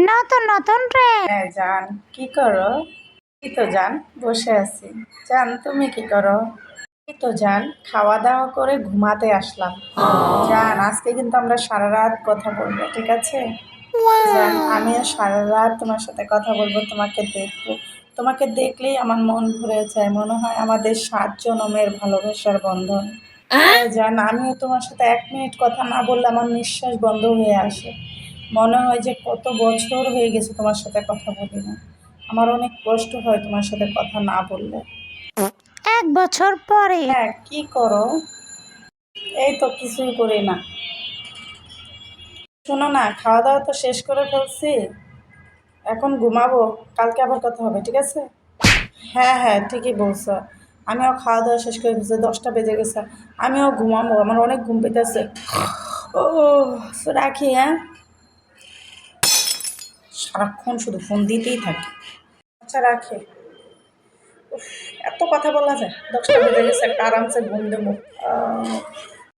নতুন নতুন রে। হ্যাঁ জান, কি করো? এই তো জান, বসে আছি। জান, তুমি কি করো? এই তো জান, খাওয়া দাওয়া করে ঘুমাতে আসলাম। জান, আজকে কিন্তু আমরা সারা রাত কথা বলবো, ঠিক আছে? জান, আমিও সারা রাত তোমার সাথে কথা বলবো, তোমাকে দেখবো। তোমাকে দেখলেই আমার মন ভরে যায়, মনে হয় আমাদের 7 জনমের ভালোবাসার বন্ধন। হ্যাঁ জান, আমিও তোমার সাথে 1 মিনিট কথা না বললে আমার নিঃশ্বাস বন্ধ হয়ে আসে। মনে হয় যে কত বছর হয়ে গেছে তোমার সাথে কথা বলি না। আমার অনেক কষ্ট হয় তোমার সাথে কথা না বললে। 1 বছর পরে। হ্যাঁ, কি করো? এই তো কিছুই করি না। শোনো না, খাওয়া দাওয়া তো শেষ করে ফেলছি, এখন ঘুমাবো। কালকে আবার কথা হবে, ঠিক আছে? হ্যাঁ হ্যাঁ, ঠিকই বলছো। আমিও খাওয়া দাওয়া শেষ করে ফেলছি, 10টা বেজে গেছে। আমিও ঘুমাবো, আমার অনেক ঘুম পেতেছে। ও, রাখি, হ্যাঁ? সারাক্ষণ শুধু ফোন দিতেই থাকে। আচ্ছা, রাখে। উফ, এত কথা বলা যায়? 10টা বেজে গেছে, একটা আরামসে ঘুম দেবো।